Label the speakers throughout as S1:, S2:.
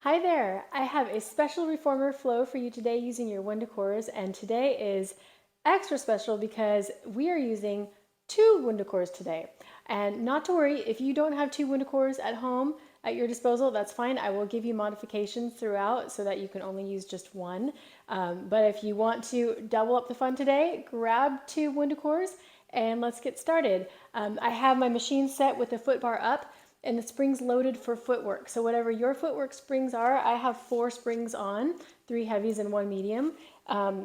S1: Hi there! I have a special reformer flow for you today using your WundaCores, and today is extra special because we are using two WundaCores today. And not to worry, if you don't have two WundaCores at home at your disposal, that's fine. I will give you modifications throughout so that you can only use just one. But if you want to double up the fun today, grab two WundaCores and let's get started. I have my machine set with the foot bar up and the springs loaded for footwork. So whatever your footwork springs are, I have 4 springs on, 3 heavies and 1 medium.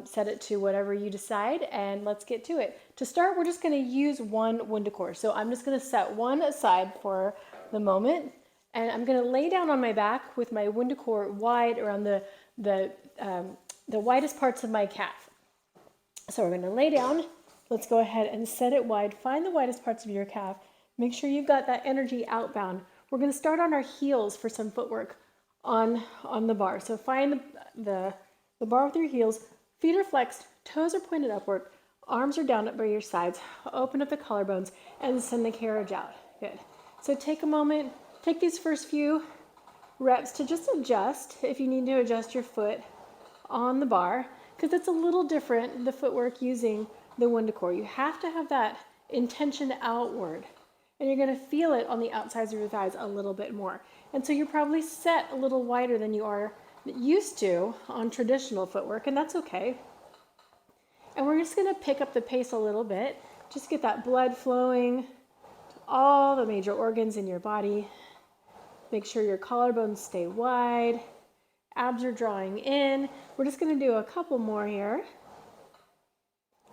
S1: Set it to whatever you decide and let's get to it. To start, we're just gonna use one WundaCore. So I'm just gonna set one aside for the moment and I'm gonna lay down on my back with my WundaCore wide around the widest parts of my calf. So we're gonna lay down. Let's go ahead and set it wide. Find the widest parts of your calf. Make sure you've got that energy outbound. We're going to start on our heels for some footwork on the bar. So find the bar with your heels. Feet are flexed, toes are pointed upward, arms are down by your sides. Open up the collarbones and send the carriage out. Good. So take a moment, take these first few reps to just adjust if you need to adjust your foot on the bar, because it's a little different, the footwork using the WundaCore. You have to have that intention outward. And you're going to feel it on the outsides of your thighs a little bit more. And so you're probably set a little wider than you are used to on traditional footwork, and that's okay. And we're just going to pick up the pace a little bit. Just get that blood flowing to all the major organs in your body. Make sure your collarbones stay wide. Abs are drawing in. We're just going to do a couple more here.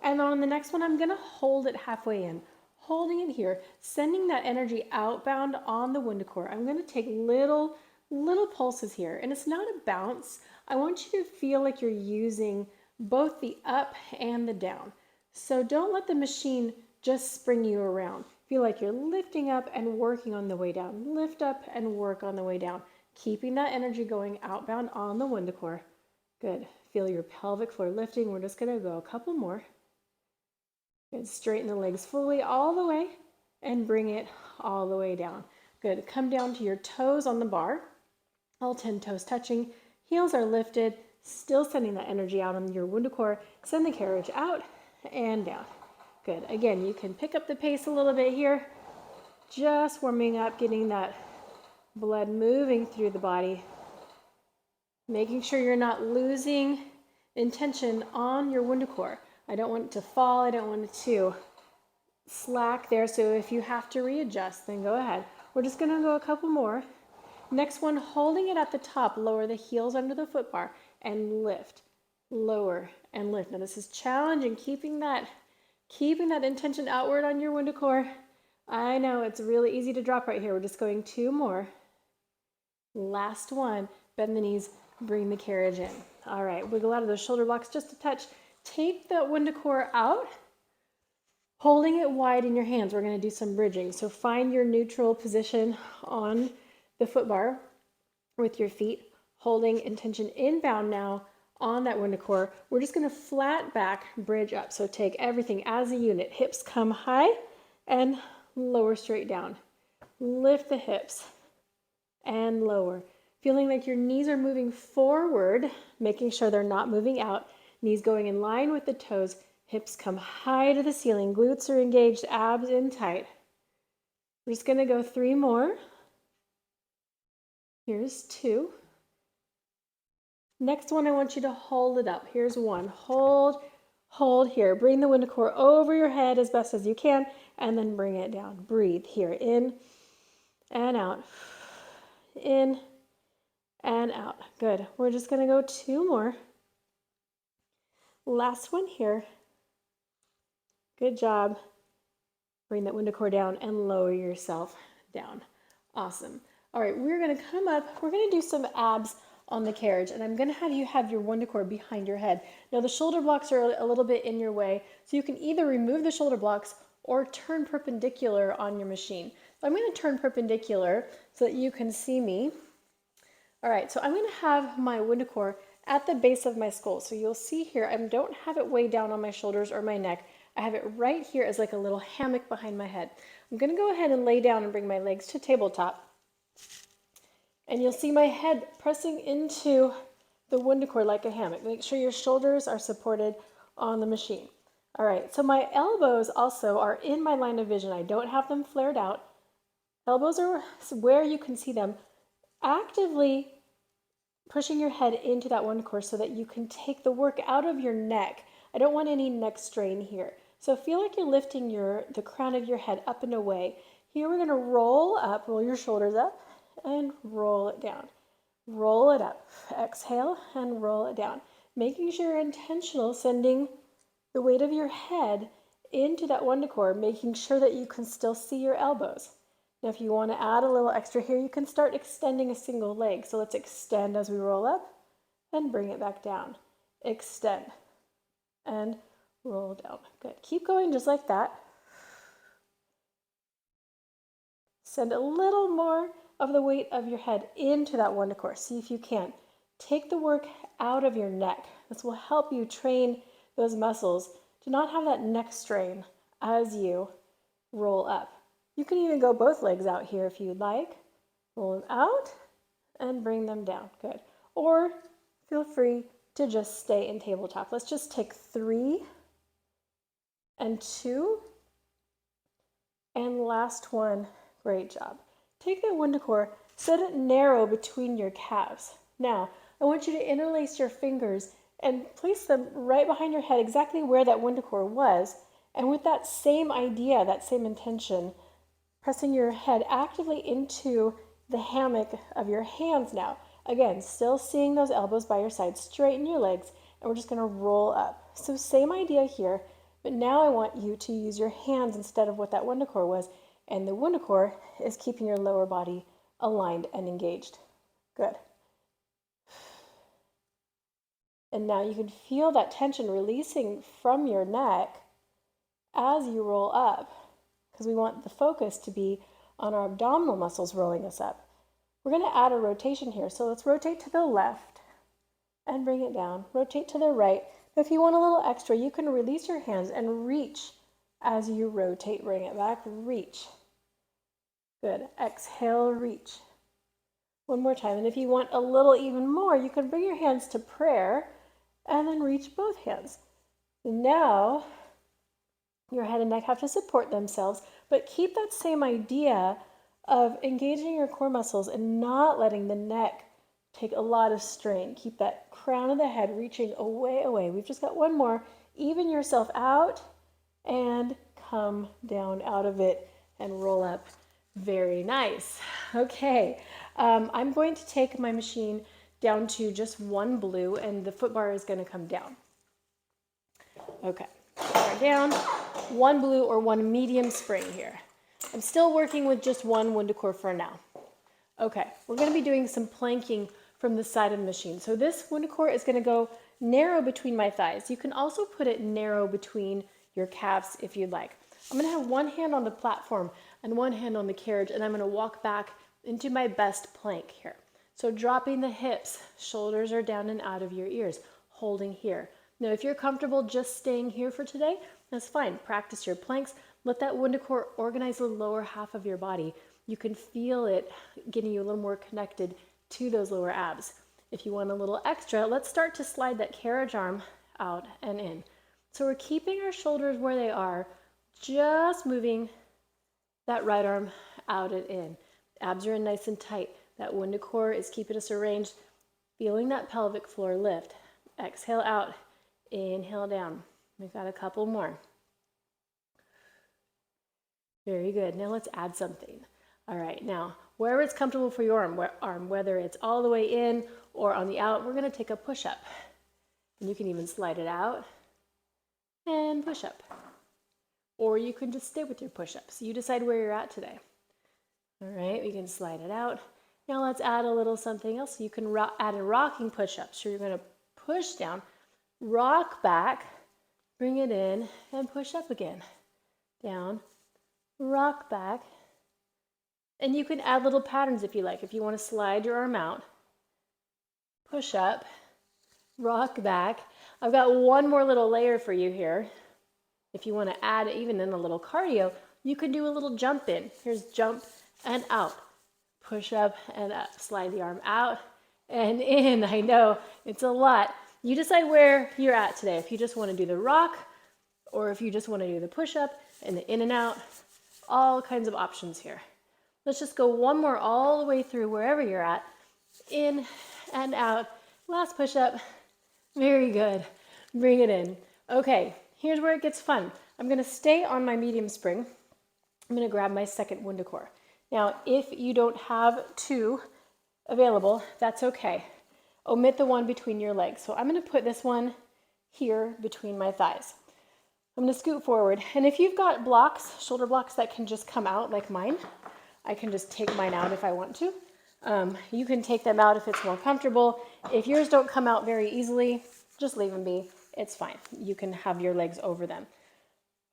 S1: And on the next one, I'm going to hold it halfway in. Holding it here, sending that energy outbound on the WundaCore. I'm going to take little pulses here, and it's not a bounce. I want you to feel like you're using both the up and the down. So don't let the machine just spring you around. Feel like you're lifting up and working on the way down. Lift up and work on the way down. Keeping that energy going outbound on the WundaCore. Good. Feel your pelvic floor lifting. We're just going to go a couple more. Good. Straighten the legs fully all the way and bring it all the way down. Good. Come down to your toes on the bar. All 10 toes touching. Heels are lifted. Still sending that energy out on your WundaCore. Send the carriage out and down. Good. Again, you can pick up the pace a little bit here. Just warming up, getting that blood moving through the body. Making sure you're not losing intention on your WundaCore. I don't want it to fall. I don't want it to slack there. So if you have to readjust, then go ahead. We're just going to go a couple more. Next one, holding it at the top, lower the heels under the foot bar and lift, lower and lift. Now this is challenging, keeping that intention outward on your WundaCore. I know it's really easy to drop right here. We're just going 2 more. Last one, bend the knees, bring the carriage in. All right, wiggle out of those shoulder blocks just a touch. Take the WundaCore out, holding it wide in your hands. We're going to do some bridging. So find your neutral position on the foot bar with your feet, holding intention inbound now on that WundaCore. We're just going to flat back bridge up. So take everything as a unit. Hips come high and lower straight down. Lift the hips and lower. Feeling like your knees are moving forward, making sure they're not moving out. Knees going in line with the toes, hips come high to the ceiling, glutes are engaged, abs in tight. We're just going to go 3 more. Here's 2. Next one, I want you to hold it up. Here's 1. Hold here. Bring the WundaCore over your head as best as you can, and then bring it down. Breathe here, in and out. In and out. Good. We're just going to go 2 more. Last one here. Good job. Bring that WundaCore down and lower yourself down. Awesome. All right, we're going to come up. We're going to do some abs on the carriage, and I'm going to have you have your WundaCore behind your head. Now, the shoulder blocks are a little bit in your way, so you can either remove the shoulder blocks or turn perpendicular on your machine. So I'm going to turn perpendicular so that you can see me. All right, so I'm going to have my WundaCore at the base of my skull. So you'll see here, I don't have it way down on my shoulders or my neck. I have it right here as like a little hammock behind my head. I'm going to go ahead and lay down and bring my legs to tabletop. And you'll see my head pressing into the WundaCore like a hammock. Make sure your shoulders are supported on the machine. All right, so my elbows also are in my line of vision. I don't have them flared out. Elbows are where you can see them. Actively pushing your head into that WundaCore so that you can take the work out of your neck. I don't want any neck strain here. So feel like you're lifting the crown of your head up and away. Here we're going to roll up, roll your shoulders up, and roll it down. Roll it up. Exhale and roll it down. Making sure you're intentional, sending the weight of your head into that WundaCore, making sure that you can still see your elbows. Now, if you want to add a little extra here, you can start extending a single leg. So let's extend as we roll up and bring it back down. Extend and roll down. Good. Keep going just like that. Send a little more of the weight of your head into that WundaCore. See if you can. Take the work out of your neck. This will help you train those muscles to not have that neck strain as you roll up. You can even go both legs out here if you'd like. Roll them out and bring them down. Good. Or feel free to just stay in tabletop. Let's just take 3 and 2. And last one. Great job. Take that WundaCore, set it narrow between your calves. Now, I want you to interlace your fingers and place them right behind your head, exactly where that WundaCore was. And with that same idea, that same intention, pressing your head actively into the hammock of your hands now. Again, still seeing those elbows by your side, straighten your legs, and we're just going to roll up. So same idea here, but now I want you to use your hands instead of what that WundaCore was, and the WundaCore is keeping your lower body aligned and engaged. Good. And now you can feel that tension releasing from your neck as you roll up, because we want the focus to be on our abdominal muscles rolling us up. We're going to add a rotation here. So let's rotate to the left and bring it down. Rotate to the right. If you want a little extra, you can release your hands and reach as you rotate. Bring it back, reach. Good. Exhale, reach. One more time. And if you want a little even more, you can bring your hands to prayer and then reach both hands. Now, your head and neck have to support themselves, but keep that same idea of engaging your core muscles and not letting the neck take a lot of strain. Keep that crown of the head reaching away, away. We've just got one more. Even yourself out and come down out of it and roll up. Very nice. Okay, I'm going to take my machine down to just one blue, and the foot bar is going to come down. Okay, bar down, one blue or one medium spring here. I'm still working with just one WundaCore for now. Okay, we're going to be doing some planking from the side of the machine. So this WundaCore is going to go narrow between my thighs. You can also put it narrow between your calves if you'd like. I'm going to have one hand on the platform and one hand on the carriage, and I'm going to walk back into my best plank here. So dropping the hips, shoulders are down and out of your ears, holding here. Now, if you're comfortable just staying here for today, that's fine. Practice your planks. Let that WundaCore organize the lower half of your body. You can feel it getting you a little more connected to those lower abs. If you want a little extra, let's start to slide that carriage arm out and in. So we're keeping our shoulders where they are, just moving that right arm out and in. Abs are in nice and tight. That WundaCore is keeping us arranged, feeling that pelvic floor lift. Exhale out, inhale down. We've got a couple more. Very good. Now let's add something. All right, now wherever it's comfortable for your arm, whether it's all the way in or on the out, we're going to take a push-up. And you can even slide it out and push up. Or you can just stay with your push-ups. You decide where you're at today. All right, we can slide it out. Now let's add a little something else. You can add a rocking push-up. So you're going to push down, rock back, bring it in, and push up again. Down, rock back. And you can add little patterns if you like. If you want to slide your arm out, push up, rock back. I've got one more little layer for you here. If you want to add even in a little cardio, you can do a little jump in. Here's jump and out. push up and up. Slide the arm out and in. I know, it's a lot. You decide where you're at today. If you just want to do the rock, or if you just want to do the push up and the in and out, all kinds of options here. Let's just go one more all the way through wherever you're at. In and out. Last push up. Very good. Bring it in. Okay, here's where it gets fun. I'm going to stay on my medium spring. I'm going to grab my second WundaCore. Now, if you don't have two available, that's okay. Omit the one between your legs. So I'm going to put this one here between my thighs. I'm going to scoot forward. And if you've got blocks, shoulder blocks that can just come out like mine, I can just take mine out if I want to. You can take them out if it's more comfortable. If yours don't come out very easily, just leave them be. It's fine. You can have your legs over them.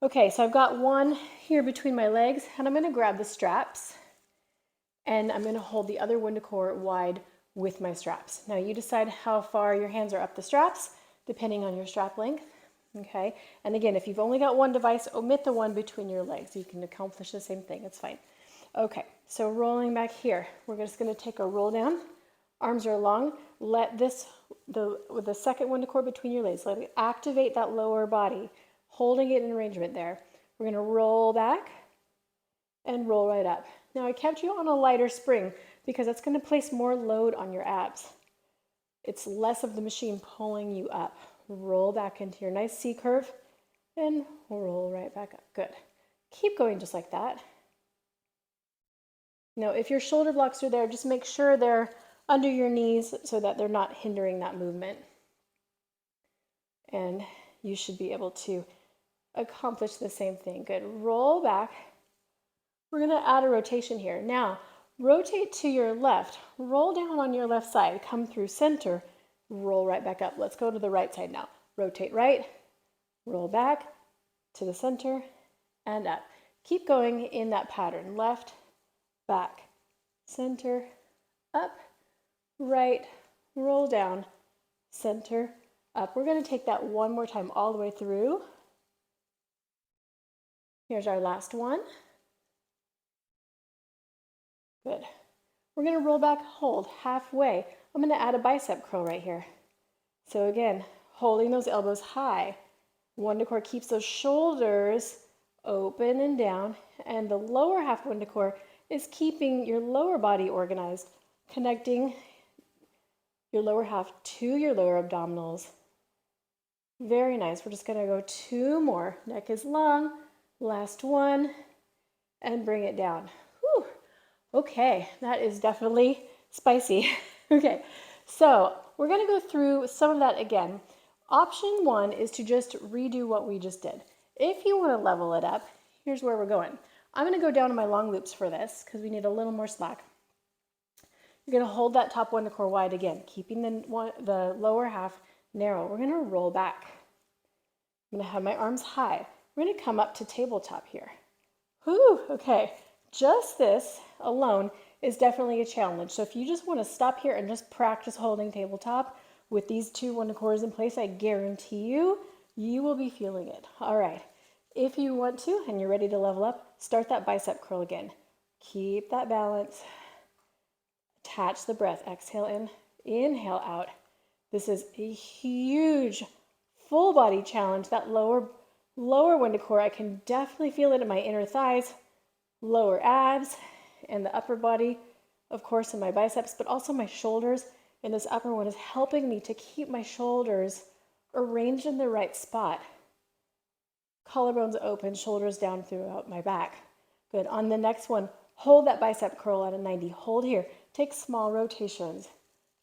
S1: Okay, so I've got one here between my legs, and I'm going to grab the straps, and I'm going to hold the other WundaCore wide with my straps. Now you decide how far your hands are up the straps, depending on your strap length. Okay, and again, if you've only got one device, omit the one between your legs. You can accomplish the same thing. It's fine. Okay, so rolling back here, we're just going to take a roll down. Arms are long. Let with the second WundaCore between your legs, let it activate that lower body, holding it in arrangement there. We're going to roll back and roll right up. Now I kept you on a lighter spring because that's going to place more load on your abs. It's less of the machine pulling you up. Roll back into your nice C curve and roll right back up. Good. Keep going just like that. Now, if your shoulder blocks are there, just make sure they're under your knees so that they're not hindering that movement. And you should be able to accomplish the same thing. Good. Roll back. We're going to add a rotation here. Now, rotate to your left. Roll down on your left side. Come through center. Roll right back up. Let's go to the right side now. Rotate right. Roll back to the center and up. Keep going in that pattern. Left, back, center, up, right, roll down, center, up. We're going to take that one more time all the way through. Here's our last one. Good. We're going to roll back, hold halfway. I'm going to add a bicep curl right here. So again, holding those elbows high. WundaCore keeps those shoulders open and down, and the lower half WundaCore is keeping your lower body organized, connecting your lower half to your lower abdominals. Very nice. We're just going to go two more. Neck is long. Last one. And bring it down. Whew. Okay, that is definitely spicy. Okay, so we're going to go through some of that again. Option one is to just redo what we just did. If you want to level it up, here's where we're going. I'm going to go down to my long loops for this because we need a little more slack. You're going to hold that top WundaCore wide again, keeping the lower half narrow. We're going to roll back. I'm going to have my arms high. We're going to come up to tabletop here. Whew, okay. Just this alone is definitely a challenge. So if you just want to stop here and just practice holding tabletop with these two WundaCores in place, I guarantee you, you will be feeling it. All right. If you want to and you're ready to level up, start that bicep curl again. Keep that balance. Attach the breath. Exhale in, inhale out. This is a huge full body challenge. That lower WundaCore, I can definitely feel it in my inner thighs, lower abs, and the upper body, of course, in my biceps, but also my shoulders. And this upper one is helping me to keep my shoulders arranged in the right spot. Collarbones open, shoulders down throughout my back. Good. On the next one, hold that bicep curl at a 90. Hold here. Take small rotations.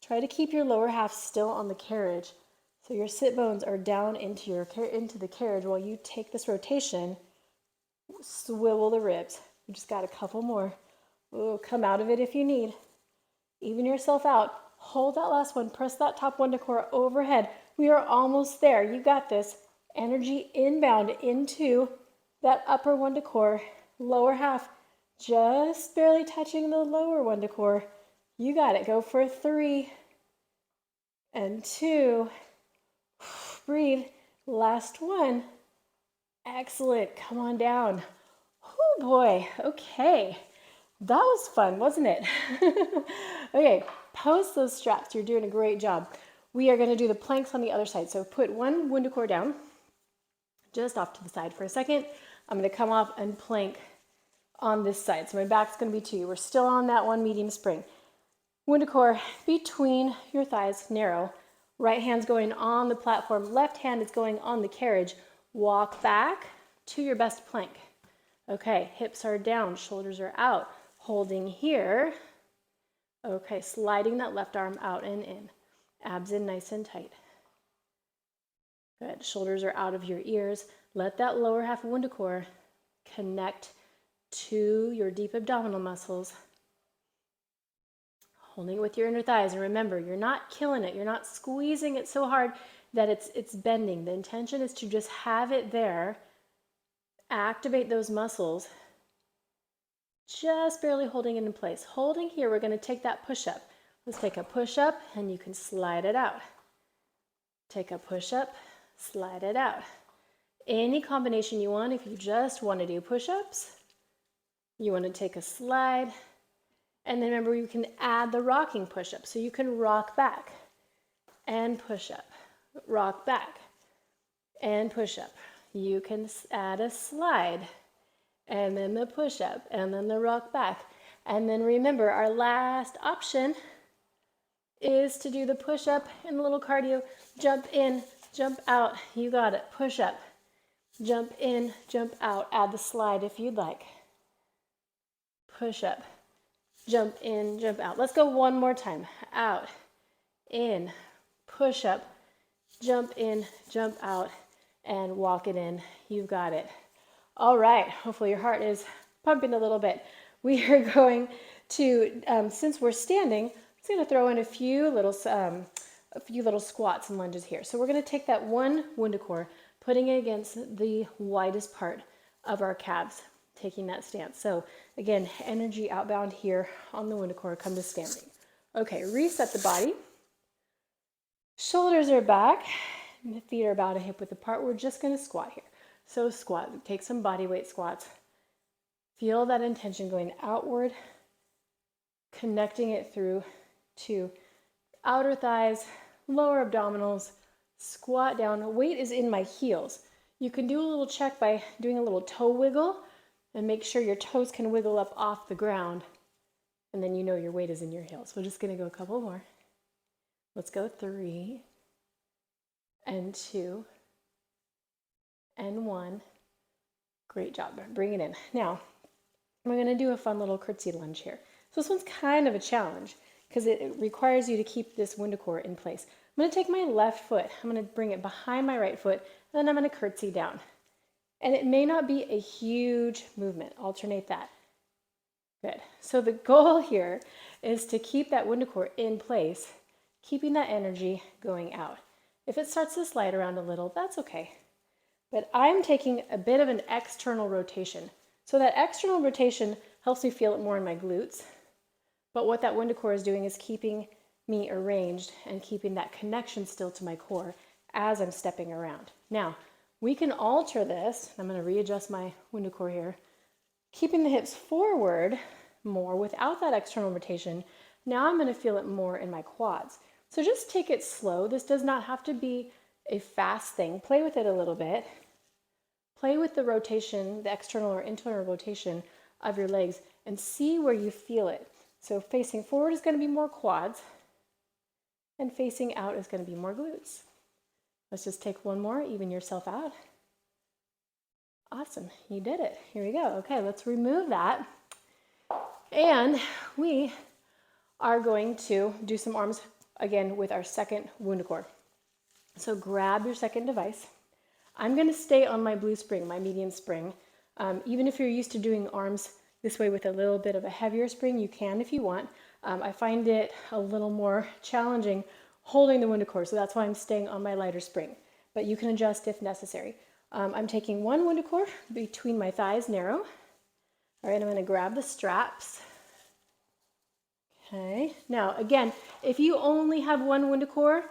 S1: Try to keep your lower half still on the carriage. So your sit bones are down into the carriage while you take this rotation. Swivel the ribs. You just got a couple more. Ooh, come out of it if you need. Even yourself out. Hold that last one. Press that top WundaCore overhead. We are almost there. You got this. Energy inbound into that upper WundaCore, lower half, just barely touching the lower WundaCore. You got it. Go for 3 and 2. Breathe. Last one. Excellent. Come on down. Oh boy. Okay. That was fun, wasn't it? Okay, post those straps. You're doing a great job. We are going to do the planks on the other side. So put one WundaCore down, just off to the side for a second. I'm going to come off and plank on this side. So my back's going to be to you. We're still on that one medium spring. WundaCore between your thighs, narrow. Right hand's going on the platform. Left hand is going on the carriage. Walk back to your best plank. Okay, hips are down, shoulders are out. Holding here. Okay, sliding that left arm out and in. Abs in nice and tight. Good. Shoulders are out of your ears. Let that lower half of WundaCore connect to your deep abdominal muscles. Holding it with your inner thighs. And remember, you're not killing it. You're not squeezing it so hard that it's bending. The intention is to just have it there. Activate those muscles. Just barely holding it in place. Holding here, we're going to take that push-up. Let's take a push-up, and you can slide it out. Take a push-up, slide it out. Any combination you want. If you just want to do push-ups, you want to take a slide, and then remember you can add the rocking push-up. So you can rock back and push up, rock back and push up. You can add a slide, and then the push-up, and then the rock back. And then remember, our last option is to do the push-up and a little cardio. Jump in, jump out. You got it. Push-up, jump in, jump out. Add the slide if you'd like. Push-up, jump in, jump out. Let's go one more time. Out, in, push-up, jump in, jump out, and walk it in. You've got it. All right, hopefully your heart is pumping a little bit. We are going to, since we're standing, I'm just going to throw in a few little squats and lunges here. So we're going to take that one WundaCore, putting it against the widest part of our calves, taking that stance. So again, energy outbound here on the WundaCore, come to standing. Okay, reset the body. Shoulders are back, and the feet are about a hip width apart. We're just going to squat here. So squat, take some body weight squats. Feel that intention going outward, connecting it through to outer thighs, lower abdominals, squat down. Weight is in my heels. You can do a little check by doing a little toe wiggle and make sure your toes can wiggle up off the ground. And then you know your weight is in your heels. We're just going to go a couple more. Let's go 3 and 2 and 1. Great job. Bring it in. Now, we're going to do a fun little curtsy lunge here. So this one's kind of a challenge because it requires you to keep this WundaCore in place. I'm going to take my left foot. I'm going to bring it behind my right foot, and then I'm going to curtsy down. And it may not be a huge movement. Alternate that. Good. So the goal here is to keep that WundaCore in place, keeping that energy going out. If it starts to slide around a little, that's okay. But I'm taking a bit of an external rotation. So that external rotation helps me feel it more in my glutes. But what that WundaCore is doing is keeping me arranged and keeping that connection still to my core as I'm stepping around. Now, we can alter this. I'm going to readjust my WundaCore here. Keeping the hips forward more without that external rotation. Now I'm going to feel it more in my quads. So just take it slow. This does not have to be a fast thing. Play with it a little bit. Play with the rotation, the external or internal rotation of your legs, and see where you feel it. So facing forward is going to be more quads, and facing out is going to be more glutes. Let's just take one more, even yourself out. Awesome, you did it. Here we go. Okay, let's remove that. And we are going to do some arms again with our second WundaCore. So grab your second device. I'm going to stay on my blue spring, my medium spring. Even if you're used to doing arms this way with a little bit of a heavier spring, you can if you want. I find it a little more challenging holding the WundaCore, so that's why I'm staying on my lighter spring. But you can adjust if necessary. I'm taking one WundaCore between my thighs, narrow. All right, I'm going to grab the straps. Okay, now again, if you only have one WundaCore,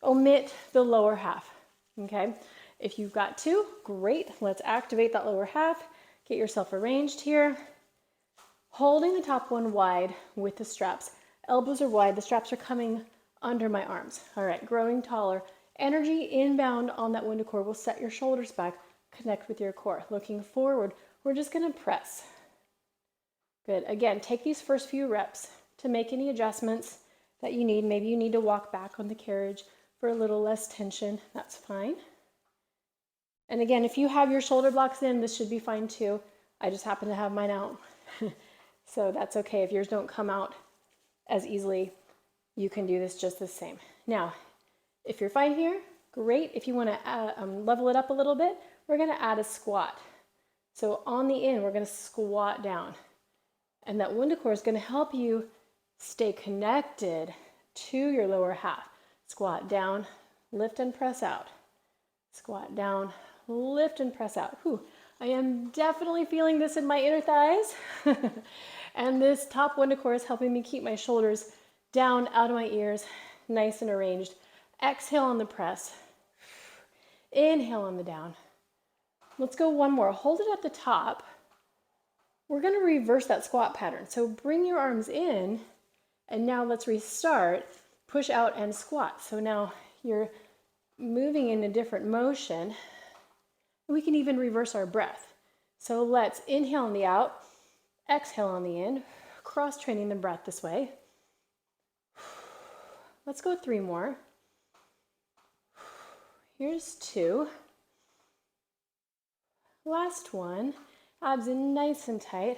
S1: omit the lower half. Okay. If you've got two, great. Let's activate that lower half. Get yourself arranged here. Holding the top one wide with the straps. Elbows are wide, the straps are coming under my arms. All right, growing taller. Energy inbound on that WundaCore will set your shoulders back, connect with your core. Looking forward, we're just gonna press. Good, again, take these first few reps to make any adjustments that you need. Maybe you need to walk back on the carriage for a little less tension, that's fine. And again, if you have your shoulder blocks in, this should be fine too. I just happen to have mine out. So that's okay. If yours don't come out as easily, you can do this just the same. Now, if you're fine here, great. If you want to level it up a little bit, we're going to add a squat. So on the in, we're going to squat down. And that WundaCore is going to help you stay connected to your lower half. Squat down, lift and press out. Squat down, lift and press out. Whew. I am definitely feeling this in my inner thighs. And this top WundaCore is helping me keep my shoulders down out of my ears, nice and arranged. Exhale on the press. Inhale on the down. Let's go one more. Hold it at the top. We're going to reverse that squat pattern. So bring your arms in, and now let's restart. Push out and squat. So now you're moving in a different motion. We can even reverse our breath. So let's inhale on the out, exhale on the in, cross-training the breath this way. Let's go 3 more. Here's 2. Last one. Abs in nice and tight.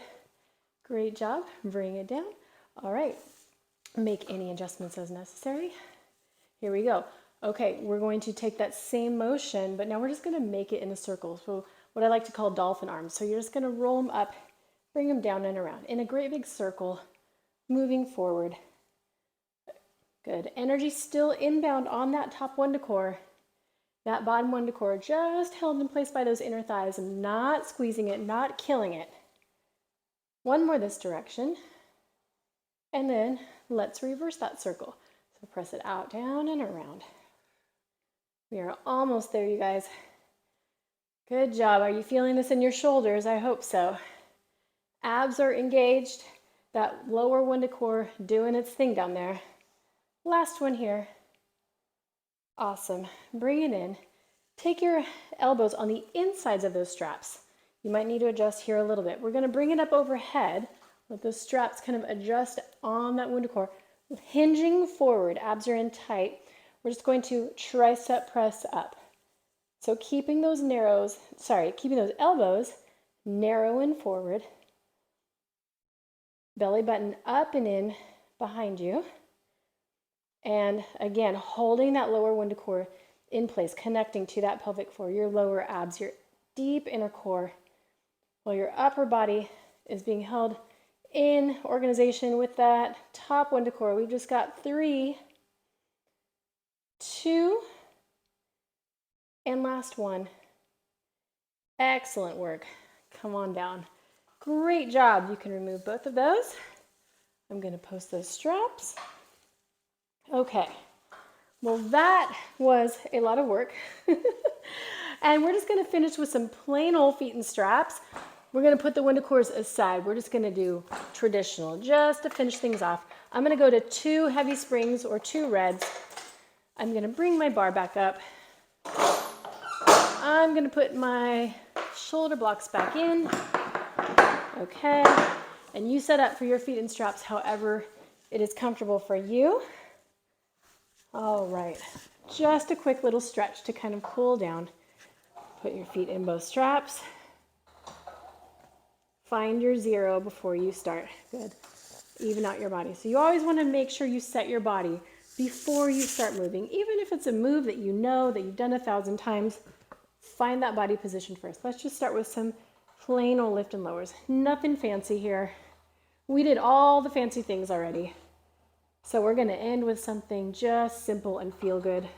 S1: Great job. Bring it down. All right. Make any adjustments as necessary. Here we go. Okay, we're going to take that same motion, but now we're just going to make it in a circle. So what I like to call dolphin arms. So you're just going to roll them up, bring them down and around in a great big circle, moving forward. Good. Energy still inbound on that top WundaCore. That bottom WundaCore just held in place by those inner thighs. I'm not squeezing it, not killing it. One more this direction. And then let's reverse that circle. So press it out, down, and around. We are almost there, you guys. Good job. Are you feeling this in your shoulders? I hope so. Abs are engaged. That lower WundaCore doing its thing down there. Last one here. Awesome. Bring it in. Take your elbows on the insides of those straps. You might need to adjust here a little bit. We're going to bring it up overhead. Let those straps kind of adjust on that WundaCore. Hinging forward. Abs are in tight. We're just going to tricep press up. So keeping those elbows narrow and forward. Belly button up and in behind you. And again, holding that lower WundaCore in place, connecting to that pelvic floor, your lower abs, your deep inner core, while your upper body is being held in organization with that top WundaCore. We've just got 3, 2, and last one. Excellent work. Come on down. Great job. You can remove both of those. I'm going to post those straps. Okay. Well, that was a lot of work. And we're just going to finish with some plain old feet and straps. We're going to put the WundaCores aside. We're just going to do traditional just to finish things off. I'm going to go to 2 heavy springs or 2 reds. I'm going to bring my bar back up. I'm going to put my shoulder blocks back in. Okay. And you set up for your feet and straps however it is comfortable for you. All right. Just a quick little stretch to kind of cool down. Put your feet in both straps. Find your 0 before you start. Good. Even out your body. So you always want to make sure you set your body before you start moving. Even if it's a move that you know, that you've done 1,000 times, find that body position first. Let's just start with some plain old lift and lowers. Nothing fancy here. We did all the fancy things already. So we're going to end with something just simple and feel good.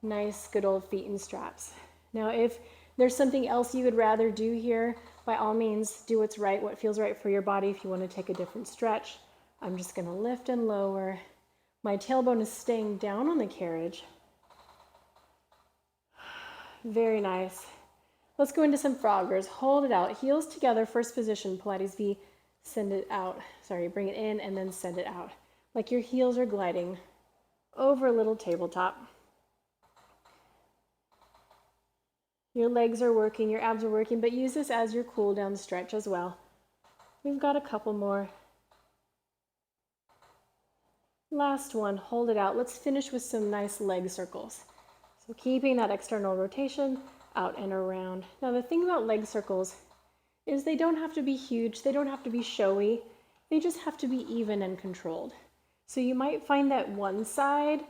S1: Nice, good old feet and straps. Now, if there's something else you would rather do here, by all means, do what's right, what feels right for your body. If you want to take a different stretch, I'm just going to lift and lower. My tailbone is staying down on the carriage. Very nice. Let's go into some froggers. Hold it out. Heels together, first position, Pilates V. send it out. Sorry, bring it in and then send it out. Like your heels are gliding over a little tabletop. Your legs are working, your abs are working, but use this as your cool down stretch as well. We've got a couple more. Last one, hold it out. Let's finish with some nice leg circles. So keeping that external rotation out and around. Now the thing about leg circles is they don't have to be huge, they don't have to be showy, they just have to be even and controlled. So you might find that one side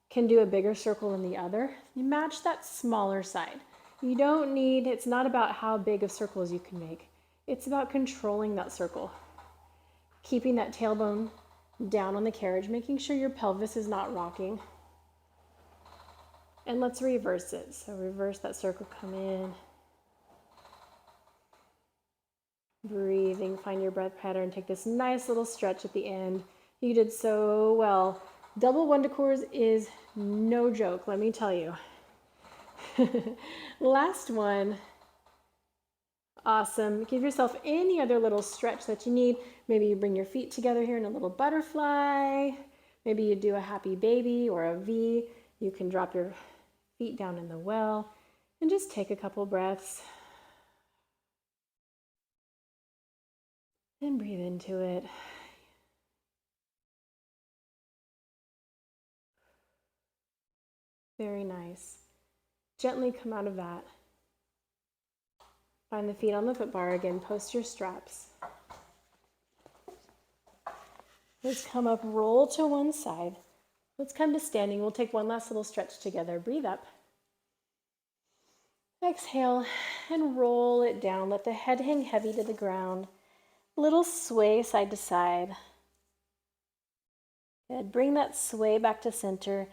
S1: can do a bigger circle than the other. You match that smaller side. You don't need, it's not about how big of circles you can make. It's about controlling that circle. Keeping that tailbone down on the carriage, making sure your pelvis is not rocking. And let's reverse it. So reverse that circle, come in. Breathing, find your breath pattern. Take this nice little stretch at the end. You did so well. Double WundaCores is no joke, let me tell you. Last one. Awesome. Give yourself any other little stretch that you need. Maybe you bring your feet together here in a little butterfly. Maybe you do a happy baby or a V. You can drop your feet down in the well and just take a couple breaths and breathe into it. Very nice. Gently come out of that. Find the feet on the foot bar again, post your straps. Let's come up, roll to one side. Let's come to standing. We'll take one last little stretch together. Breathe up. Exhale and roll it down. Let the head hang heavy to the ground. Little sway side to side. Good. Bring that sway back to center.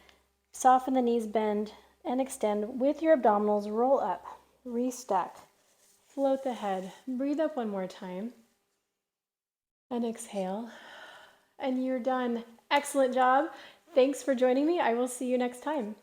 S1: Soften the knees, bend and extend with your abdominals. Roll up, restack, float the head. Breathe up one more time and exhale. And you're done. Excellent job. Thanks for joining me. I will see you next time.